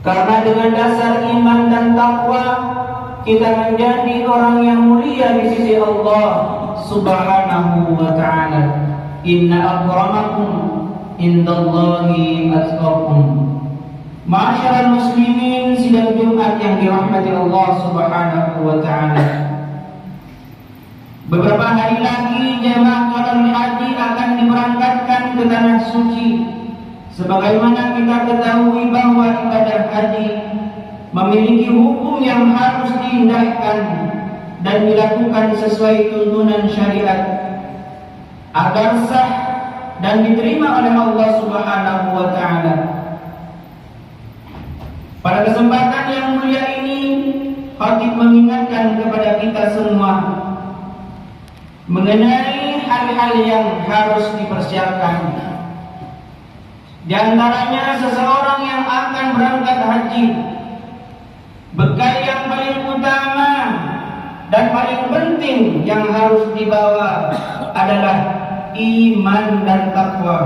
Karena dengan dasar iman dan takwa kita menjadi orang yang mulia di sisi Allah Subhanahu wa ta'ala. Inna akramakum indallahi atqakum. Ma'asyiral muslimin, sidang Jumat yang dirahmati Allah Subhanahu wa ta'ala. Beberapa hari lagi jemaah calon haji akan diberangkatkan ke tanah suci. Sebagaimana kita ketahui bahwa ibadah haji memiliki hukum yang harus diindahkan dan dilakukan sesuai tuntunan syariat agar sah dan diterima oleh Allah Subhanahu wa ta'ala. Pada kesempatan yang mulia ini, khatib mengingatkan kepada kita semua mengenai hal-hal yang harus dipersiapkan. Di antaranya seseorang yang akan berangkat haji, bekal yang paling utama dan paling penting yang harus dibawa adalah iman dan takwa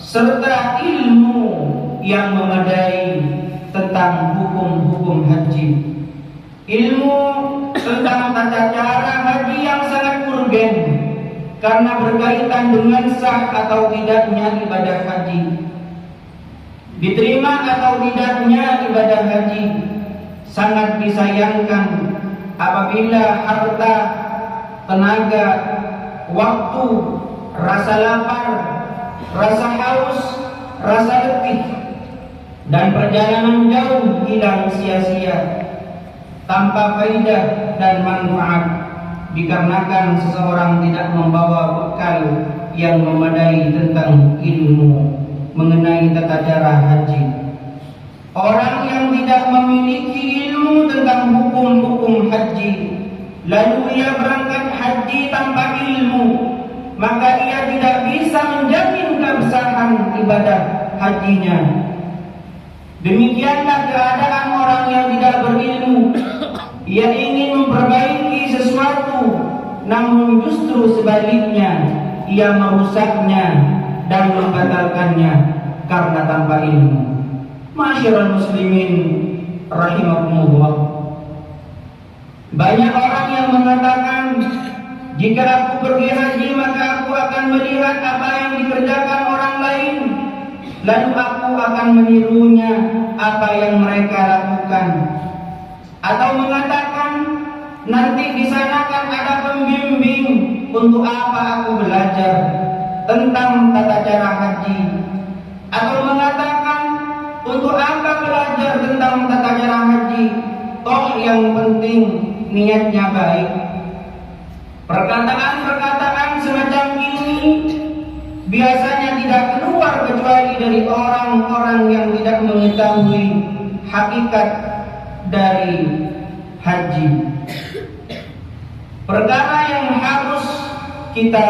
serta ilmu yang memadai tentang hukum-hukum haji. Ilmu tentang tata cara haji yang sangat urgen karena berkaitan dengan sah atau tidaknya ibadah haji. Diterima atau tidaknya ibadah haji sangat disayangkan apabila harta, tenaga, waktu, rasa lapar, rasa haus, rasa letih dan perjalanan jauh hilang sia-sia tanpa faedah dan manfaat dikarenakan seseorang tidak membawa bekal yang memadai tentang ilmu mengenai tata cara haji. Orang yang tidak memiliki ilmu tentang hukum-hukum haji lalu ia berangkat haji tanpa ilmu, maka ia tidak bisa menjamin keabsahan ibadah hajinya. Demikianlah keadaan orang yang tidak berilmu. Ia ingin memperbaiki sesuatu, namun justru sebaliknya ia merusaknya dan membatalkannya karena tanpa ilmu. Ma'asyiral muslimin rahimakumullah. Banyak orang yang mengatakan, jika aku pergi haji maka aku akan melihat apa yang dikerjakan orang lain, lalu aku akan menirunya apa yang mereka lakukan. Atau mengatakan, nanti di sana kan ada pembimbing, untuk apa aku belajar tentang tata cara haji. Atau mengatakan, untuk apa belajar tentang tata cara haji, toh yang penting niatnya baik. Perkataan-perkataan semacam ini biasanya tidak keluar kecuali dari orang-orang yang tidak mengetahui hakikat dari haji. Perkara yang harus kita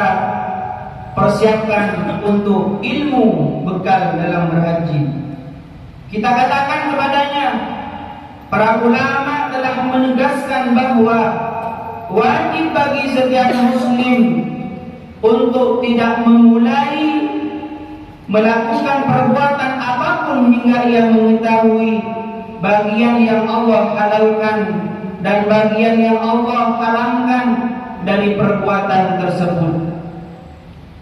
persiapkan untuk ilmu bekal dalam berhaji. Kita katakan kepadanya, para ulama telah menegaskan bahwa wajib bagi setiap muslim untuk tidak memulai melakukan perbuatan apapun hingga ia mengetahui bagian yang Allah halalkan dan bagian yang Allah haramkan dari perbuatan tersebut.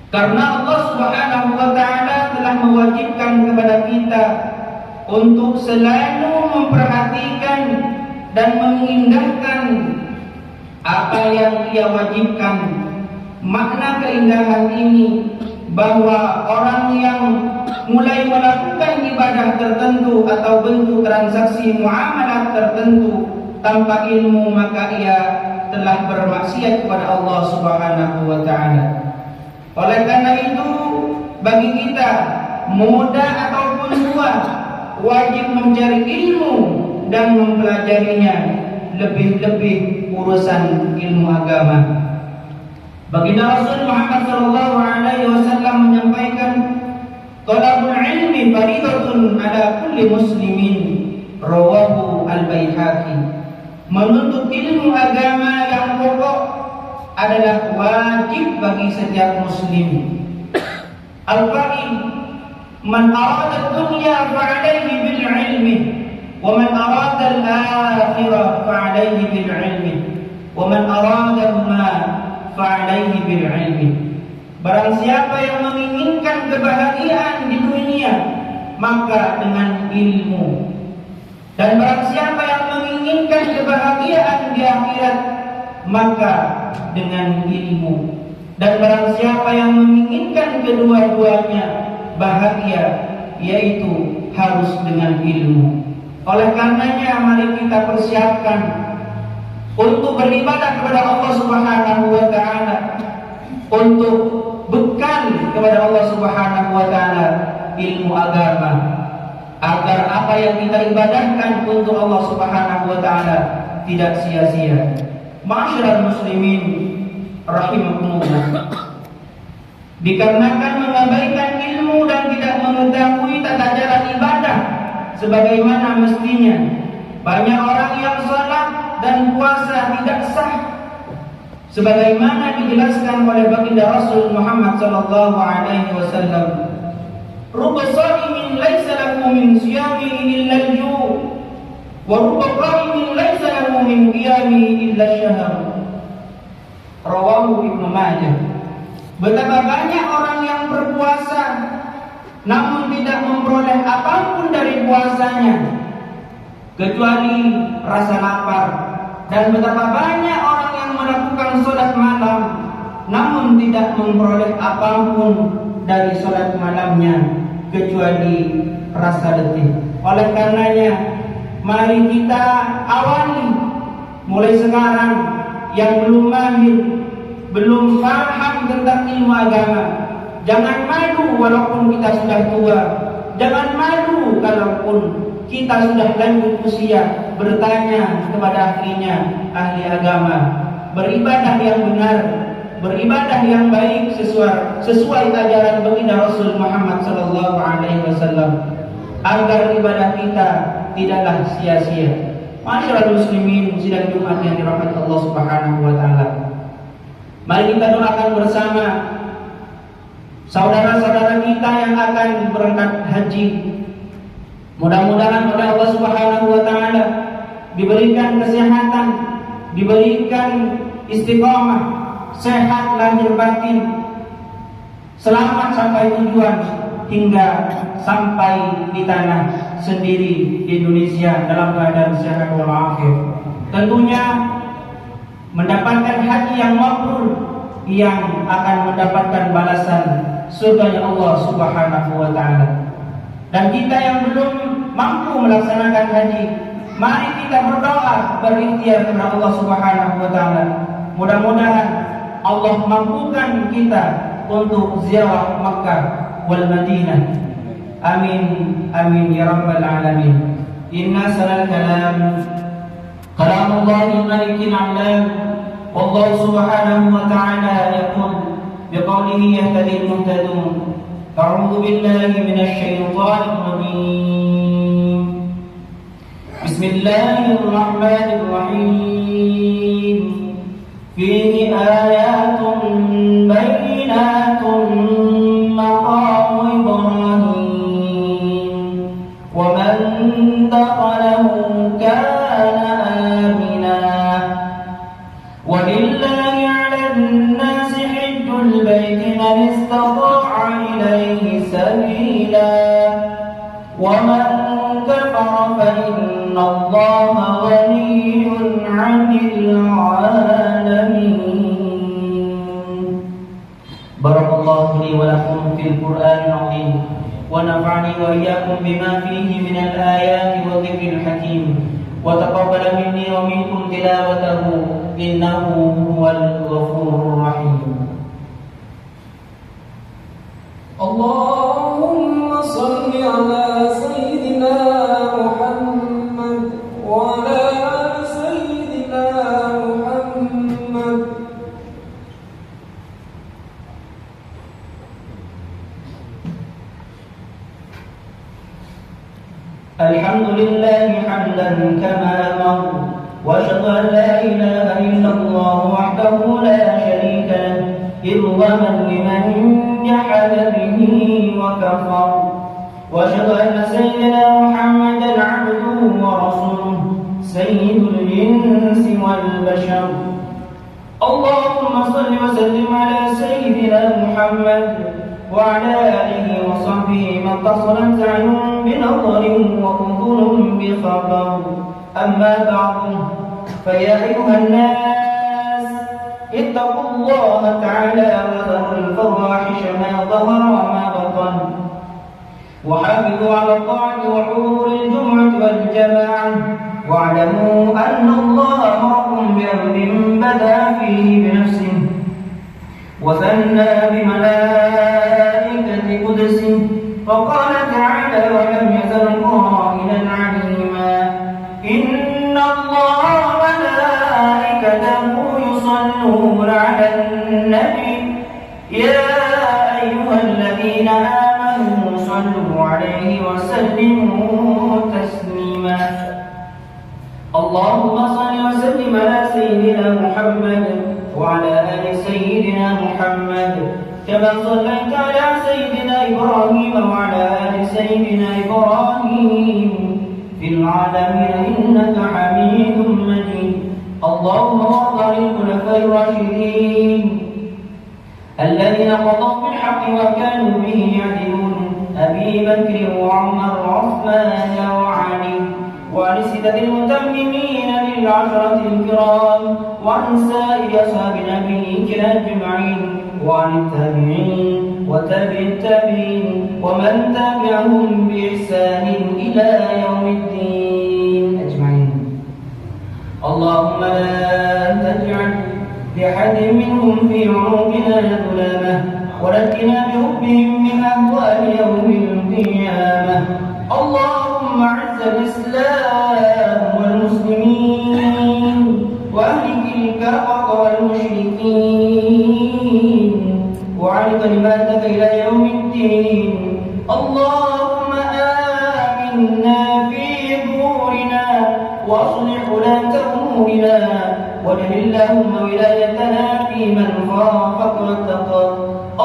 Karena Allah Subhanahu wa ta'ala telah mewajibkan kepada kita untuk selalu memperhatikan dan mengindahkan apa yang Ia wajibkan. Makna keindahan ini bahwa orang yang mulai melakukan ibadah tertentu atau bentuk transaksi muamalah tertentu tanpa ilmu, maka ia telah bermaksiat kepada Allah Subhanahu wa ta'ala. Oleh karena itu, bagi kita muda ataupun tua wajib mencari ilmu dan mempelajarinya, lebih-lebih urusan ilmu agama. Baginda Rasul Muhammad sallallahu alaihi wasallam menyampaikan, "Talabul ilmi faridatun ala kulli muslimin." Rawahu Al-Baihaqi. Menuntut ilmu agama yang pokok adalah wajib bagi setiap muslim. Al-Qaid, "Man arada dunya fa'alayhi bil ilmi ومن أراد الآخرة فعليه بالعلم ومن أرادهما فعليه بالعلم. Barang siapa yang menginginkan kebahagiaan di dunia, maka dengan ilmu. Dan barang siapa yang menginginkan kebahagiaan di akhirat, maka dengan ilmu. Dan barang siapa yang menginginkan kedua-duanya bahagia, yaitu harus dengan ilmu. Oleh karenanya mari kita persiapkan untuk beribadah kepada Allah Subhanahu wa taala, untuk bekal kepada Allah Subhanahu wa taala ilmu agama, agar apa yang kita ibadahkan untuk Allah Subhanahu wa taala tidak sia-sia. Ma'asyiral muslimin rahimakumullah. Dikarenakan mengabaikan ilmu dan tidak mengetahui tata cara ibadah sebagaimana mestinya, banyak orang yang salat dan puasa tidak sah, sebagaimana dijelaskan oleh baginda Rasul Muhammad sallallahu alaihi wasallam. Rubba sha'imin laisa lahu min siyamihi illa al-ju' wa rubba qa'imin laisa lahu min qiyamihi illa ash-shahr. Rawahu Ibnu Majah. Betapa banyak orang yang berpuasa namun tidak memperoleh apapun dari puasanya kecuali rasa lapar, dan betapa banyak orang yang melakukan sholat malam namun tidak memperoleh apapun dari sholat malamnya kecuali rasa letih. Oleh karenanya mari kita awali mulai sekarang yang belum mahir, belum paham tentang ilmu agama. Jangan malu walaupun kita sudah tua. Jangan malu kalaupun kita sudah lanjut usia, bertanya kepada ahlinya, ahli agama. Beribadah yang benar, beribadah yang baik sesuai ajaran baginda Rasul Muhammad sallallahu alaihi wasallam, agar ibadah kita tidaklah sia-sia. Masyaallah muslimin sidang Jumat yang dirahmati Allah Subhanahu wa taala. Mari kita doakan bersama saudara-saudara kita yang akan berangkat haji. Mudah-mudahan oleh Allah Subhanahu wa taala diberikan kesehatan, diberikan istiqamah, sehat lahir batin, selamat sampai tujuan hingga sampai di tanah sendiri di Indonesia dalam keadaan sehat walafiat. Tentunya mendapatkan haji yang mabrur, yang akan mendapatkan balasan surganya Allah Subhanahu wa taala. Dan kita yang belum mampu melaksanakan haji, mari kita berdoa, berikhtiar kepada Allah Subhanahu wa taala. Mudah-mudahan Allah mampukan kita untuk ziarah Makkah wal Madinah. Amin amin ya rabbal alamin. Inna sanal kalam kalamullahi malikil alam. والله سبحانه وتعالى يقول بقوله يهتدي المهتدون. أعوذ بالله من الشيطان الرجيم. بسم الله الرحمن الرحيم. فيه آيات بينات مقام إبراهيم ومن دخله كان آمنا ولله على الناس حج البيت من استطاع إليه سبيلا ومن كفر فإن الله غني عن العالمين. بارك الله لي ولكم في القرآن العظيم ونفعني وإياكم بما فيه من الآيات والذكر الحكيم وتقبل مني ومنكم تلاوته إنه هو الغفور الرحيم. اللهم صل على سيدنا محمد وعلى آل سيدنا محمد. الحمد لله حمدا كما أمر وأشهد أن لا إله إلا الله وحده لا شريك له إرغاما لمن جحد به وكفر وأشهد أن سيدنا محمدا عبده ورسوله الإنس والبشر. اللهم صل وسلم على سيدنا محمد وعلى آله وصحبه ما اتصلت عين بنظر وأذن بخبر. أما بعد، فيا أيها الناس اتقوا الله تعالى وذروا الفواحش ما ظهر وما بطن، وحافظوا على الطاعة وحضور الجمعة والجماعة، واعلموا أن الله أمركم بأمر بدأ فيه بنفسه وثنى بملائكة قدسه، فقال تعالى ولم يزل قائلا عليما: إن الله وملائكته يصلون على النبي يا أيها الذين آمنوا صلوا عليه وسلموا تسليما. اللهم صل وسلم على سيدنا محمد وعلى آل سيدنا محمد كما صليت على سيدنا إبراهيم وعلى آل سيدنا إبراهيم في العالمين إنك حميد مجيد. اللهم وارض عن الخلفاء الراشدين الذين قضوا بالحق وكانوا به يعدلون: أبي بكر وعمر وعثمان وعلي، وعن الستة المتممين للعشرة الكرام، وعن سائر أصحاب نبيك أجمعين، وعن التابعين وتابع التابعين ومن تابعهم بإحسان إلى يوم الدين أجمعين. اللهم لا تجعل لأحد منهم في عنقنا ظلامة، ونجنا بحبهم من أهوال يوم القيامة. اللهم أعز الإسلام والمسلمين، وأهلك الكفرة والمشركين، وعلى كلماتك إلى يوم الدين. اللهم آمنا في قبورنا وأصلح ولاة أمورنا، واجعل اللهم ولايتنا في من خافك واتقاك.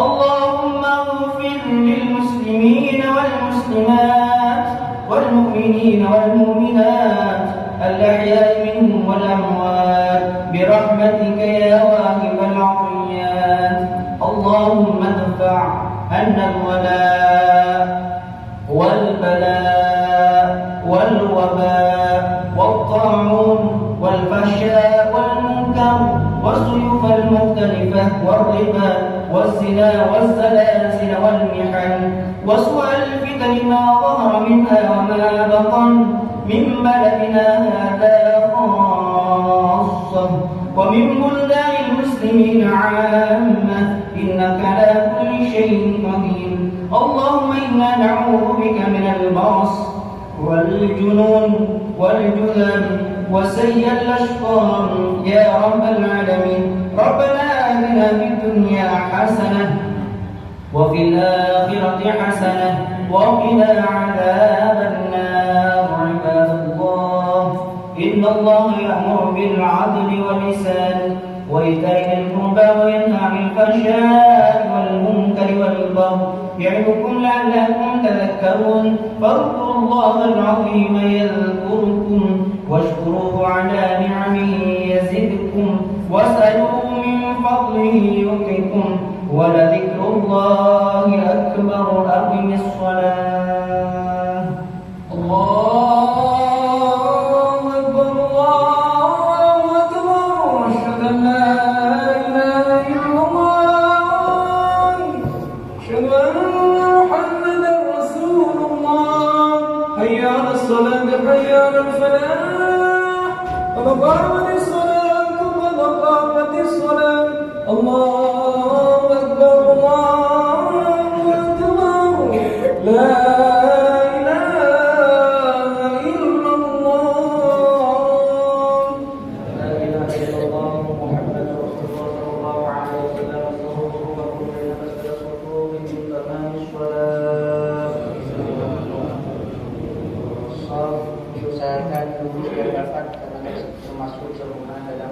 اللهم اغفر للمسلمين والمسلمات والمؤمنين والمؤمنات الأحياء منهم والأموات برحمتك يا واهب العطيات. اللهم ادفع عنا الولاء والبلاء والوباء والطاعون والفحشاء والمنكر والسيوف المختلفة والربا والزنا والسلاسل والمحن وسوء الفتن ما ظهر منها وما بطن من بلدنا هذا خاصة ومن بلدان المسلمين عامة، إنك على كل شيء قدير. اللهم إنا نعوذ بك من البرص والجنون والجذام وسيء الأشقام يا رب العالمين. ربنا آتنا في الدنيا حسنة وفي الآخرة حسنة وقنا عذاب النار. عباد الله، إن الله يأمر بالعدل والإحسان وإيتاء ذي القربى وينهى عن الفحشاء والمنكر والبغي يعظكم لعلكم تذكرون. فاذكروا الله العظيم يذكركم واشكروه على نعمه يزدكم واسألوه من فضله يؤتكم ولذكر الله أكبر. أقم الصلاة. الله أكبر الله أكبر. أشهد أن لا إله إلا الله. أشهد أن محمدا رسول الله. حي على الصلاة حي على الفلاح. قد قامت الصلاة قد قامت الصلاة. الله أكبر الله أكبر. لا usahakan dulu biar dapat karena termasuk sempurna dalam